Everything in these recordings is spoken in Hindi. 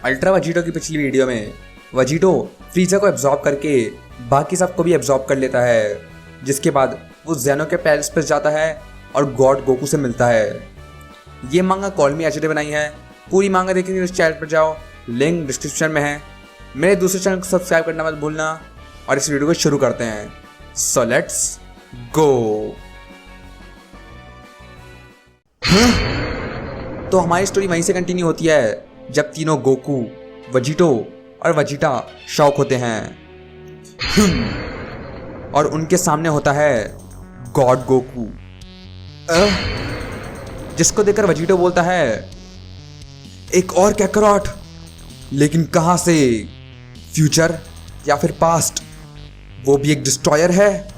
अल्ट्रा वजीटो की पिछली वीडियो में वजीटो फ्रीज़र को एब्जॉर्ब करके बाकी सबको भी एब्जॉर्ब कर लेता है, जिसके बाद वो ज़ेनो के पैलेस पर जाता है और गॉड गोकू से मिलता है। ये मांगा कॉल मी एचडी बनाई है। पूरी मांगा देखने के लिए इस चैनल पर जाओ, लिंक डिस्क्रिप्शन में है। मेरे दूसरे चैनल को सब्सक्राइब करना मत भूलना और इस वीडियो को शुरू करते हैं। So let's go. तो हमारी स्टोरी वहीं से कंटिन्यू होती है जब तीनों गोकू, वजीटो और वजीटा शॉक होते हैं और उनके सामने होता है गॉड गोकू, जिसको देखकर वजीटो बोलता है, एक और कैकरॉट, लेकिन कहां से? फ्यूचर या फिर पास्ट? वो भी एक डिस्ट्रॉयर है?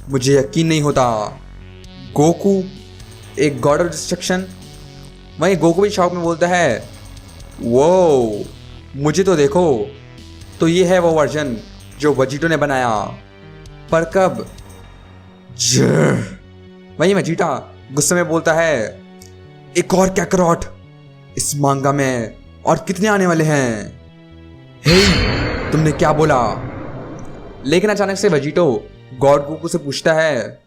मुझे यकीन नहीं होता। गोकू एक गॉड ऑफ डिस्ट्रक्शन? वहीं गोकू भी शॉक में बोलता है, वो मुझे तो देखो। तो ये है वो वर्जन जो वजीटो ने बनाया, पर कब? वहीं वजीटा गुस्से में बोलता है, एक और कैकरॉट इस मांगा में, और कितने आने वाले हैं? हे, तुमने क्या बोला? लेकिन अचानक से वजीटो गॉड गोकू से पूछता है,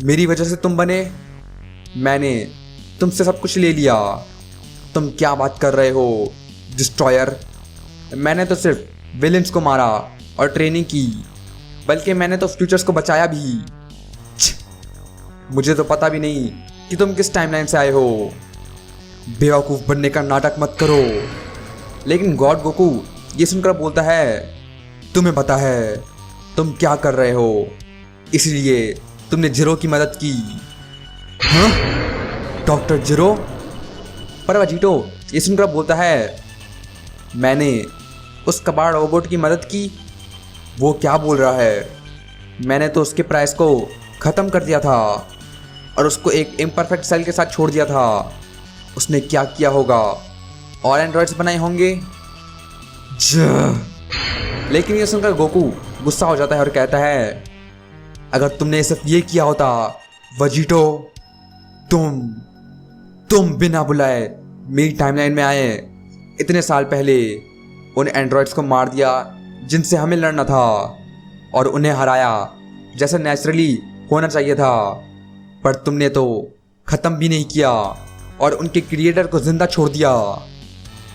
मेरी वजह से तुम बने? मैंने तुमसे सब कुछ ले लिया। तुम क्या बात कर रहे हो डिस्ट्रॉयर? मैंने तो सिर्फ विलेंस को मारा और ट्रेनिंग की, बल्कि मैंने तो फ्यूचर्स को बचाया भी। मुझे तो पता भी नहीं कि तुम किस टाइमलाइन से आए हो। बेवकूफ़ बनने का नाटक मत करो। लेकिन गॉड गोकू ये सुनकर बोलता है, तुम्हें पता है तुम क्या कर रहे हो, इसलिए तुमने जीरो की मदद की। हाँ? Doctor zero? पर वजीटो ये सुनकर बोलता है, मैंने उस कबाड़ रोबोट की मदद की? वो क्या बोल रहा है? मैंने तो उसके प्राइस को ख़त्म कर दिया था और उसको एक इम्परफेक्ट सेल के साथ छोड़ दिया था। उसने क्या किया होगा? और एंड्रॉइड्स बनाए होंगे। लेकिन ये सुनकर गोकू गुस्सा हो जाता है और कहता है, अगर तुमने सिर्फ ये किया होता वजीटो, तुम बिना बुलाए मेरी टाइमलाइन में आए, इतने साल पहले उन एंड्रॉइड्स को मार दिया जिनसे हमें लड़ना था, और उन्हें हराया जैसा नेचुरली होना चाहिए था। पर तुमने तो ख़त्म भी नहीं किया और उनके क्रिएटर को जिंदा छोड़ दिया,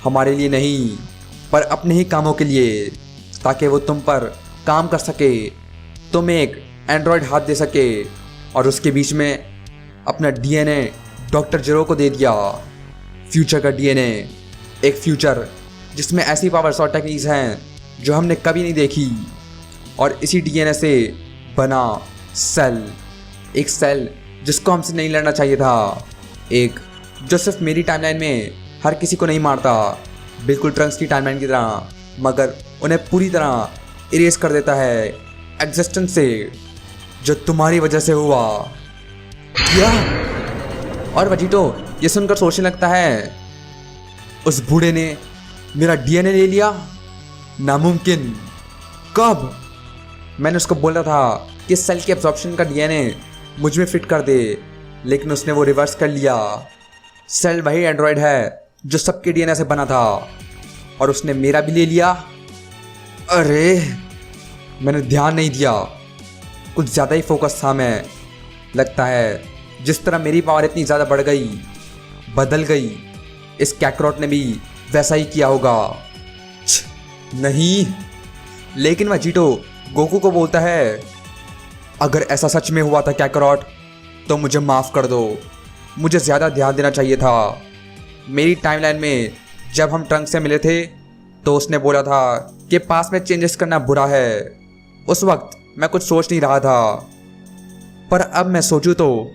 हमारे लिए नहीं पर अपने ही कामों के लिए, ताकि वो तुम पर काम कर सके, तुम एक एंड्रॉयड हाथ दे सके, और उसके बीच में अपना डीएनए डॉक्टर जीरो को दे दिया। फ्यूचर का डीएनए, एक फ्यूचर जिसमें ऐसी पावर्स और टेक्निक्स हैं जो हमने कभी नहीं देखी, और इसी डीएनए से बना सेल, एक सेल जिसको हमसे नहीं लड़ना चाहिए था, एक जो सिर्फ मेरी टाइमलाइन में हर किसी को नहीं मारता, बिल्कुल ट्रंक्स की टाइमलाइन की तरह, मगर उन्हें पूरी तरह इरेज कर देता है एग्जिस्टेंस से, जो तुम्हारी वजह से हुआ। क्या? और वजीटो ये सुनकर सोचने लगता है, उस बूढ़े ने मेरा डीएनए ले लिया? नामुमकिन। कब? मैंने उसको बोला था कि सेल के एब्जॉर्प्शन का डीएनए मुझ में फिट कर दे, लेकिन उसने वो रिवर्स कर लिया। सेल वही एंड्रॉयड है जो सबके डीएनए से बना था, और उसने मेरा भी ले लिया। अरे, मैंने ध्यान नहीं दिया, कुछ ज़्यादा ही फोकस था मैं। लगता है जिस तरह मेरी पावर इतनी ज़्यादा बढ़ गई, बदल गई, इस कैकरॉट ने भी वैसा ही किया होगा। नहीं। लेकिन वजीटो गोकू को बोलता है, अगर ऐसा सच में हुआ था कैकरॉट, तो मुझे माफ़ कर दो, मुझे ज़्यादा ध्यान देना चाहिए था। मेरी टाइमलाइन में जब हम ट्रंक से मिले थे तो उसने बोला था कि पास में चेंजेस करना बुरा है। उस वक्त मैं कुछ सोच नहीं रहा था, पर अब मैं सोचूं तो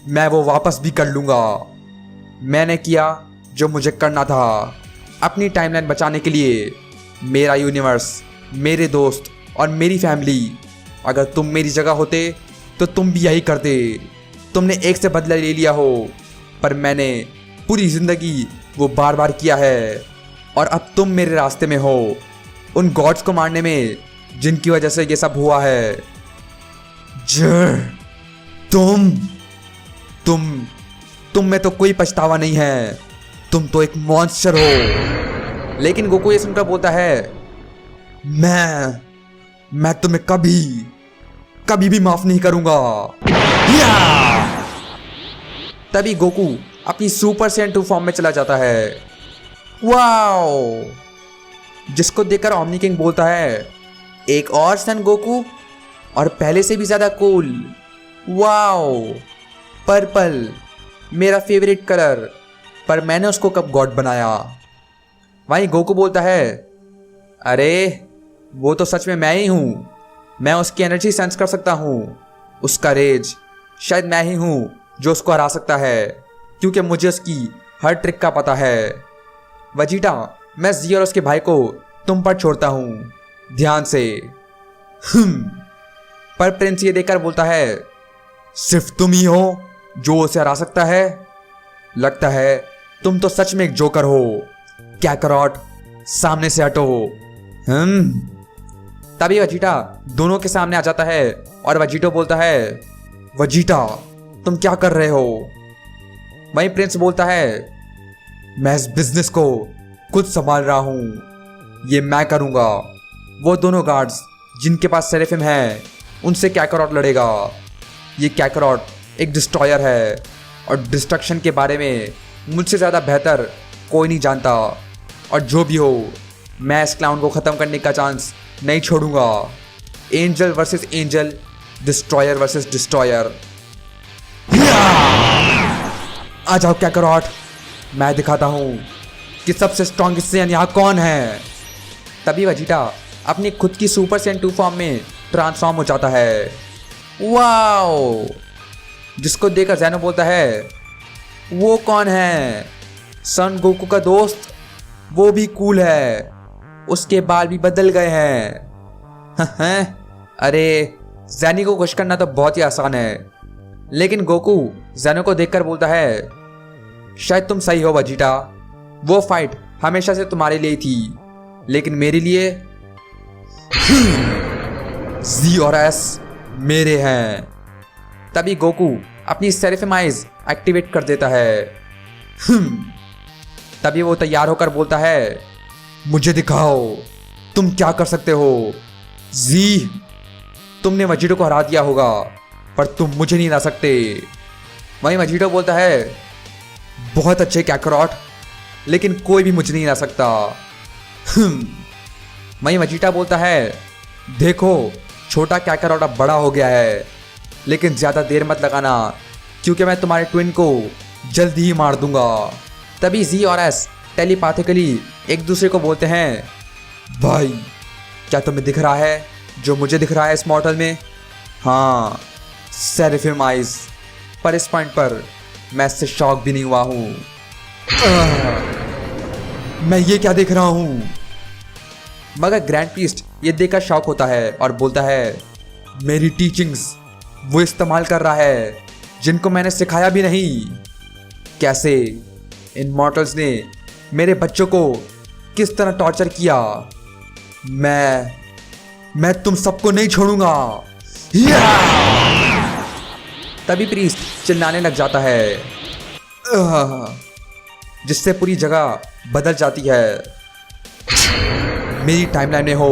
मैं वो वापस भी कर लूँगा। मैंने किया जो मुझे करना था, अपनी टाइमलाइन बचाने के लिए, मेरा यूनिवर्स, मेरे दोस्त और मेरी फैमिली। अगर तुम मेरी जगह होते तो तुम भी यही करते। तुमने एक से बदला ले लिया हो, पर मैंने पूरी ज़िंदगी वो बार बार किया है, और अब तुम मेरे रास्ते में हो, उन गॉड्स को मारने में जिनकी वजह से ये सब हुआ है। तुम में तो कोई पछतावा नहीं है, तुम तो एक मॉन्स्टर हो। लेकिन गोकू ये सुनकर बोलता है, मैं तुम्हें कभी कभी भी माफ नहीं करूंगा। तभी गोकू अपनी सुपर सैयन 2 फॉर्म में चला जाता है। वाओ! जिसको देखकर ओमनी किंग बोलता है, एक और सन गोकू, और पहले से भी ज्यादा कूल। वाओ! पर्पल, मेरा फेवरेट कलर, पर मैंने उसको कब गॉड बनाया? वहीं गोकू बोलता है, अरे वो तो सच में मैं ही हूं। मैं उसकी एनर्जी सेंस कर सकता हूं, उसका रेज। शायद मैं ही हूं जो उसको हरा सकता है, क्योंकि मुझे उसकी हर ट्रिक का पता है। वजीटा, मैं जी और उसके भाई को तुम पर छोड़ता हूं, ध्यान से। पर प्रिंस ये देखकर बोलता है, सिर्फ तुम ही हो जो उसे हरा सकता है? लगता है तुम तो सच में एक जोकर हो। कैकरॉट, सामने से हटो। तभी वजीटा दोनों के सामने आ जाता है और वजीटो बोलता है, वजीटा तुम क्या कर रहे हो? वहीं प्रिंस बोलता है, मैं इस बिजनेस को खुद संभाल रहा हूं, ये मैं करूंगा। वो दोनों गार्ड्स जिनके पास सेरेफिम है, उनसे कैकरॉट लड़ेगा। ये कैकरॉट एक डिस्ट्रॉयर है और डिस्ट्रक्शन के बारे में मुझसे ज़्यादा बेहतर कोई नहीं जानता। और जो भी हो, मैं इस क्लाउन को ख़त्म करने का चांस नहीं छोड़ूंगा। Angel versus angel, destroyer versus destroyer. आ जाओ कैकरॉट, मैं दिखाता हूं कि सबसे स्ट्रॉन्गेस्ट सैयन यहाँ कौन है। तभी वजीटा अपनी खुद की सुपर सैयन 2 फॉर्म में ट्रांसफॉर्म हो जाता है। वाओ! जिसको देखकर ज़ैनो बोलता है, वो कौन है? सन गोकू का दोस्त, वो भी कूल है, उसके बाल भी बदल गए हैं। अरे ज़ैनी को खुश करना तो बहुत ही आसान है। लेकिन गोकू ज़ैनो को देखकर बोलता है, शायद तुम सही हो वजीटा, वो फाइट हमेशा से तुम्हारे लिए थी, लेकिन मेरे लिए जी और एस मेरे हैं। तभी गोकू अपनी सेरेफिम आइज एक्टिवेट कर देता है। तभी वो तैयार होकर बोलता है, मुझे दिखाओ तुम क्या कर सकते हो। जी, तुमने वजीटो को हरा दिया होगा, पर तुम मुझे नहीं हरा सकते। वहीं वजीटो बोलता है, बहुत अच्छे कैकरॉट, लेकिन कोई भी मुझे नहीं हरा सकता। वहीं वजीटा बोलता है, देखो छोटा कैकरॉट अब बड़ा हो गया है, लेकिन ज़्यादा देर मत लगाना, क्योंकि मैं तुम्हारे ट्विन को जल्दी ही मार दूंगा। तभी जी और एस टेलीपैथिकली एक दूसरे को बोलते हैं, भाई क्या तुम्हें दिख रहा है जो मुझे दिख रहा है इस मॉडल में? हाँ, सेरेफिम आइज। पर इस पॉइंट पर मैं इससे शॉक भी नहीं हुआ हूँ। मैं ये क्या देख रहा हूँ? मगर ग्रैंड प्रीस्ट ये देखकर शॉक होता है और बोलता है, मेरी टीचिंग्स वो इस्तेमाल कर रहा है जिनको मैंने सिखाया भी नहीं। कैसे इन मॉर्टल्स ने मेरे बच्चों को किस तरह टॉर्चर किया। मैं तुम सबको नहीं छोड़ूंगा। तभी प्रीस्ट चिल्लाने लग जाता है, जिससे पूरी जगह बदल जाती है। मेरी टाइमलाइन में हो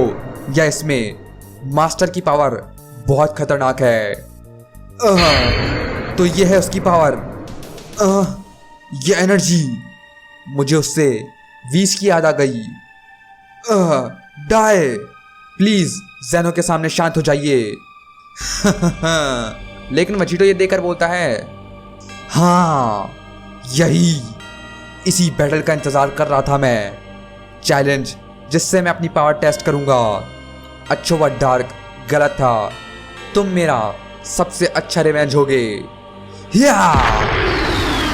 या इसमें, मास्टर की पावर बहुत खतरनाक है। तो ये है उसकी पावर, ये एनर्जी। मुझे उससे 20 की याद आ गई। डाई, प्लीज ज़ैनो के सामने शांत हो जाइए। लेकिन वजीटो ये देखकर बोलता है, हाँ यही, इसी बैटल का इंतजार कर रहा था मैं। चैलेंज जिससे मैं अपनी पावर टेस्ट करूंगा। अच्छो व डार्क गलत था, तुम मेरा सबसे अच्छा रिवेंज होगे।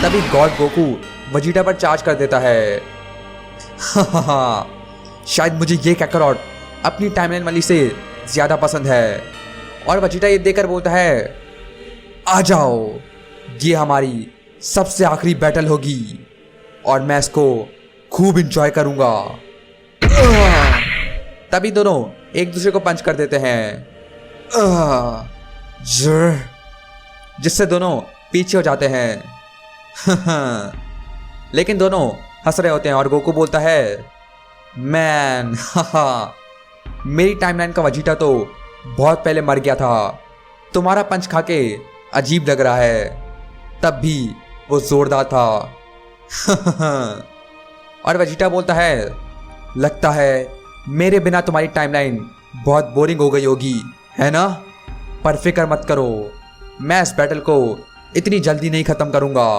तभी गॉड गोकू वजीटा पर चार्ज कर देता है। शायद मुझे ये कैकरॉट अपनी टाइमलाइन वाली से ज्यादा पसंद है। और वजीटा ये देखकर बोलता है, आ जाओ, ये हमारी सबसे आखिरी बैटल होगी और मैं इसको खूब इंजॉय करूंगा। तभी दोनों एक दूसरे को पंच कर देते हैं, जिससे दोनों पीछे हो जाते हैं। लेकिन दोनों हंस रहे होते हैं और गोकू बोलता है, मैन हाहा, मेरी टाइमलाइन का वजीटा तो बहुत पहले मर गया था। तुम्हारा पंच खा के अजीब लग रहा है, तब भी वो जोरदार था। और वजीटा बोलता है, लगता है मेरे बिना तुम्हारी टाइमलाइन बहुत बोरिंग हो गई होगी, है ना? पर फिक्र मत करो, मैं इस बैटल को इतनी जल्दी नहीं खत्म करूंगा।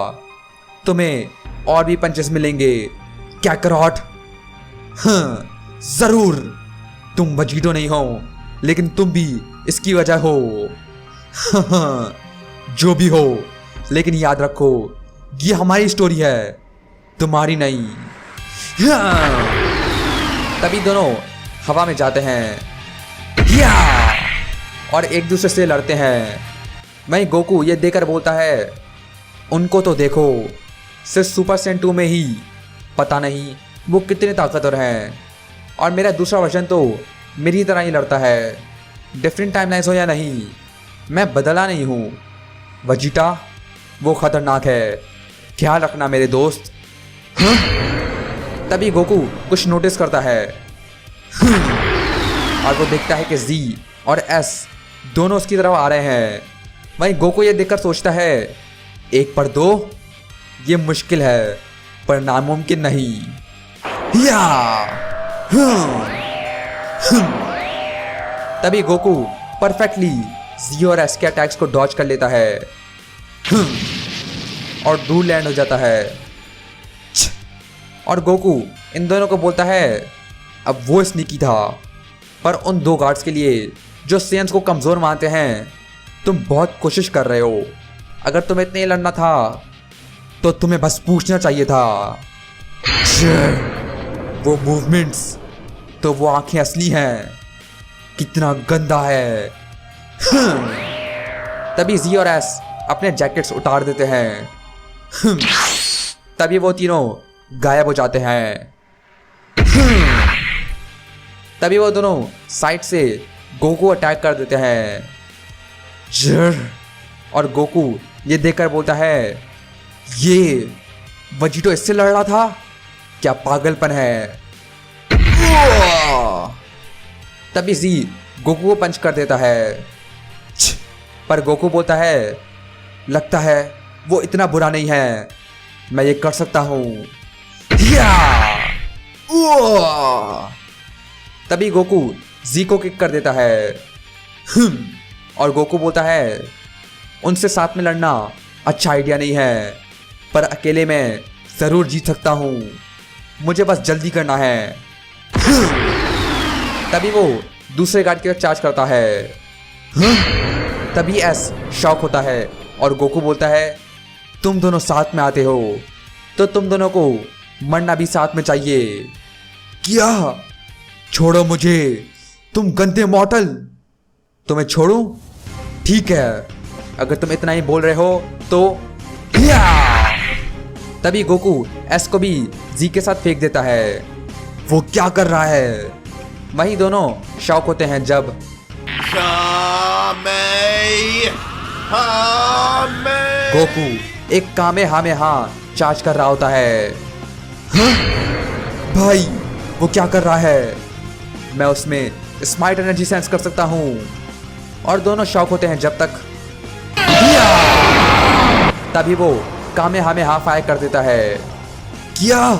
तुम्हें और भी पंचेस मिलेंगे, क्या करॉट? हाँ, जरूर। तुम वजीटो नहीं हो, लेकिन तुम भी इसकी वजह हो। जो भी हो, लेकिन याद रखो, ये हमारी स्टोरी है, तुम्हारी नहीं। हाँ। तभी दोनों हवा में जाते हैं या! और एक दूसरे से लड़ते हैं। वहीं गोकू ये देखकर बोलता है, उनको तो देखो, सिर्फ सुपर सेन 2 में ही पता नहीं वो कितने ताकतवर हैं, और मेरा दूसरा वर्जन तो मेरी तरह ही लड़ता है। डिफरेंट टाइमलाइंस हो या नहीं, मैं बदला नहीं हूँ। वजीटा वो खतरनाक है, ख्याल रखना मेरे दोस्त। हाँ? तभी गोकू कुछ नोटिस करता है और वो देखता है कि जी और एस दोनों उसकी तरफ आ रहे हैं। वहीं गोकू ये देखकर सोचता है, 1 पर 2 ये मुश्किल है, पर नामुमकिन नहीं। या! तभी गोकू परफेक्टली जी और एस के अटैक्स को डॉज कर लेता है और दूर लैंड हो जाता है। और गोकू इन दोनों को बोलता है, अब वो स्नीकी था, पर उन 2 गार्ड्स के लिए जो सेंस को कमज़ोर मानते हैं, तुम बहुत कोशिश कर रहे हो। अगर तुम्हें इतने लड़ना था तो तुम्हें बस पूछना चाहिए था। वो मूवमेंट्स, तो वो आंखें असली हैं, कितना गंदा है। तभी जी और एस अपने जैकेट्स उतार देते हैं। तभी वो तीनों गायब हो जाते हैं। तभी वो दोनों साइड से गोकू अटैक कर देते हैं। और गोकू ये देखकर बोलता है, ये वजीटो इससे लड़ रहा था, क्या पागलपन है? तभी जी गोकू को पंच कर देता है। पर गोकू बोलता है, लगता है वो इतना बुरा नहीं है, मैं ये कर सकता हूं। तभी गोकू जी को किक कर देता है। और गोकू बोलता है, उनसे साथ में लड़ना अच्छा आइडिया नहीं है, पर अकेले मैं जरूर जीत सकता हूं, मुझे बस जल्दी करना है। तभी वो दूसरे गार्ड की तरफ चार्ज करता है। तभी एस शॉक होता है और गोकू बोलता है, तुम दोनों साथ में आते हो तो तुम दोनों को मरना भी साथ में चाहिए। क्या? छोड़ो मुझे, तुम गंदे मॉर्टल। तुम्हें छोड़ूं? ठीक है, अगर तुम इतना ही बोल रहे हो तो। तभी गोकू एस को भी जी के साथ फेंक देता है। वो क्या कर रहा है? वही दोनों शॉक होते हैं जब गोकू एक कामेहामेहा चार्ज कर रहा होता है। हाँ? भाई वो क्या कर रहा है? मैं उसमें स्मार्ट एनर्जी सेंस कर सकता हूँ। और दोनों शॉक होते हैं जब तक तभी वो कामेहामेहा फायर कर देता है। क्या?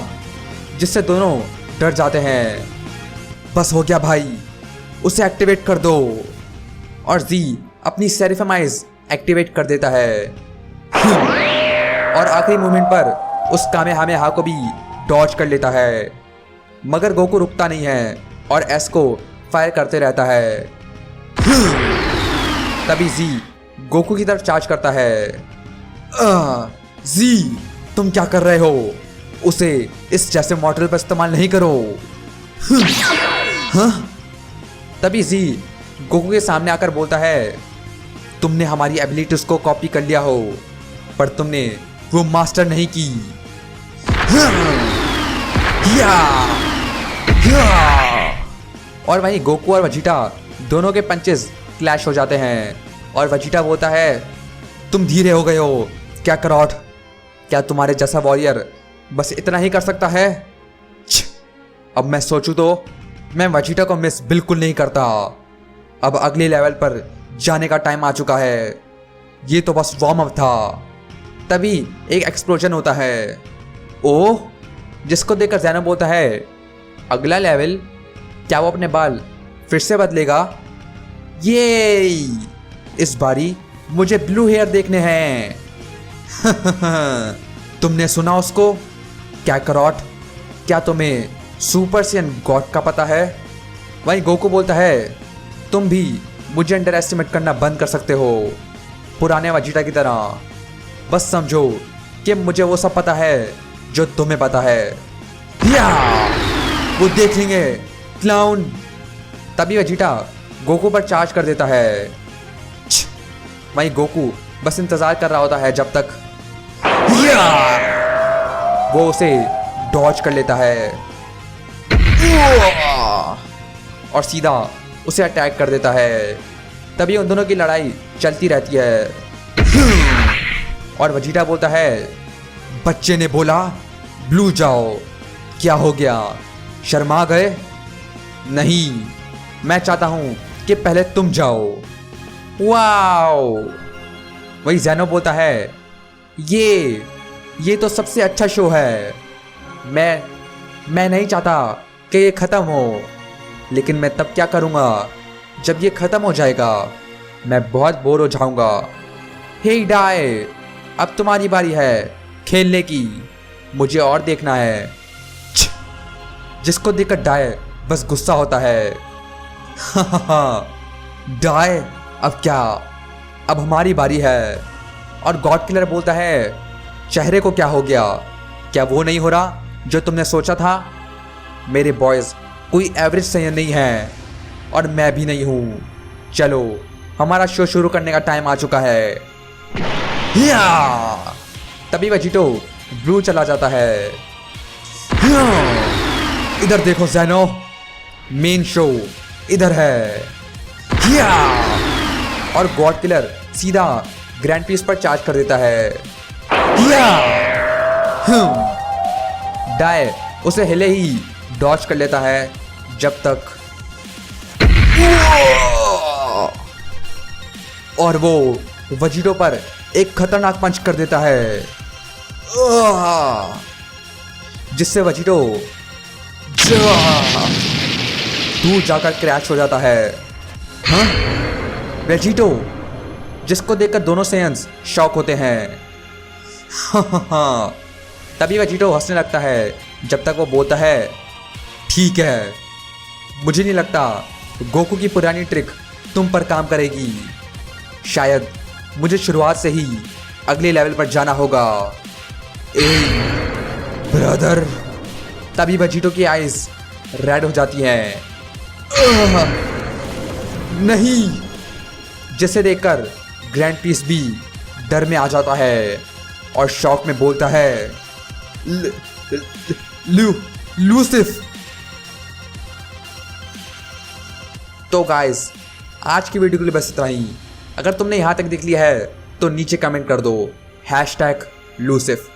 जिससे दोनों डर जाते हैं। बस हो गया भाई, उसे एक्टिवेट कर दो। और जी अपनी सेरिफम आइज एक्टिवेट कर देता है। और आखिरी मूवमेंट पर उस कामेहामेहा को भी डॉज कर लेता है, मगर गोकू रुकता नहीं है और एस को फायर करते रहता है। तभी जी गोकू की तरफ चार्ज करता है। जी तुम क्या कर रहे हो? उसे इस जैसे मॉडल पर इस्तेमाल नहीं करो। हाँ? तभी जी गोकू के सामने आकर बोलता है, तुमने हमारी एबिलिटीज को कॉपी कर लिया हो, पर तुमने वो मास्टर नहीं की। और वहीं गोकू और वजीटा दोनों के पंचेस क्लैश हो जाते हैं और वजीटा बोलता है, तुम धीरे हो गए हो क्या करॉट? क्या तुम्हारे जैसा वॉरियर बस इतना ही कर सकता है? अब मैं सोचूं तो मैं वेजिटा को मिस बिल्कुल नहीं करता। अब अगले लेवल पर जाने का टाइम आ चुका है। ये तो बस वार्म अप था। तभी एक एक्सप्लोजन होता है। ओह, जिसको देखकर ज़ैनो बोलता है, अगला लेवल? क्या वो अपने बाल फिर से बदलेगा? ये इस बारी मुझे ब्लू हेयर देखने हैं। तुमने सुना उसको? क्या करॉट, क्या तुम्हें सुपर सैयन गॉड का पता है? वहीं गोकू बोलता है, तुम भी मुझे अंडर एस्टिमेट करना बंद कर सकते हो, पुराने वेजिटा की तरह। बस समझो कि मुझे वो सब पता है जो तुम्हें पता है। या वो देख लेंगे क्लाउन। तभी वेजिटा गोकू पर चार्ज कर देता है। वहीं गोकू बस इंतजार कर रहा होता है जब तक वो उसे डॉज कर लेता है और सीधा उसे अटैक कर देता है। तभी उन दोनों की लड़ाई चलती रहती है और वेजिटा बोलता है, बच्चे ने बोला ब्लू जाओ। क्या हो गया, शर्मा गए? नहीं, मैं चाहता हूं कि पहले तुम जाओ। वाओ। वही ज़ैनो बोलता है, ये तो सबसे अच्छा शो है। मैं नहीं चाहता कि ये ख़त्म हो, लेकिन मैं तब क्या करूँगा जब ये ख़त्म हो जाएगा? मैं बहुत बोर हो जाऊँगा। हे डाय, अब तुम्हारी बारी है खेलने की, मुझे और देखना है। जिसको देखकर डाय बस गुस्सा होता है। डाय, अब क्या? अब हमारी बारी है। और गॉड किलर बोलता है, चेहरे को क्या हो गया? क्या वो नहीं हो रहा जो तुमने सोचा था? मेरे बॉयज़ कोई एवरेज सैयन नहीं है और मैं भी नहीं हूँ। चलो, हमारा शो शुरू करने का टाइम आ चुका है। तभी वेजिटो ब्लू चला जाता है। इधर देखो ज़ैनो, मेन शो इधर है। और गॉड किलर सीधा ग्रैंड पीस पर चार्ज कर देता है। डाय उसे हिले ही डॉज कर लेता है जब तक और वो वेजिटो पर एक खतरनाक पंच कर देता है, जिससे वेजिटो दूर जाकर क्रैश हो जाता है। हाँ? वेजिटो, जिसको देखकर दोनों सेयंस शॉक होते हैं। तभी वेजिटो हंसने लगता है जब तक वो बोलता है, ठीक है, मुझे नहीं लगता गोकू की पुरानी ट्रिक तुम पर काम करेगी। शायद मुझे शुरुआत से ही अगले लेवल पर जाना होगा। ब्रदर। तभी वेजिटो की आइज रेड हो जाती हैं। नहीं, जिसे देखकर ग्रैंड पीस भी डर में आ जाता है और शॉक में बोलता है, लूसिफ। तो गाइस, आज की वीडियो के लिए बस इतना ही। अगर तुमने यहाँ तक देख लिया है तो नीचे कमेंट कर दो #लूसिफ।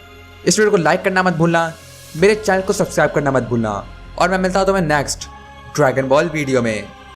इस वीडियो को लाइक करना मत भूलना, मेरे चैनल को सब्सक्राइब करना मत भूलना और मैं मिलता हूँ तुम्हें नेक्स्ट ड्रैगन बॉल वीडियो में।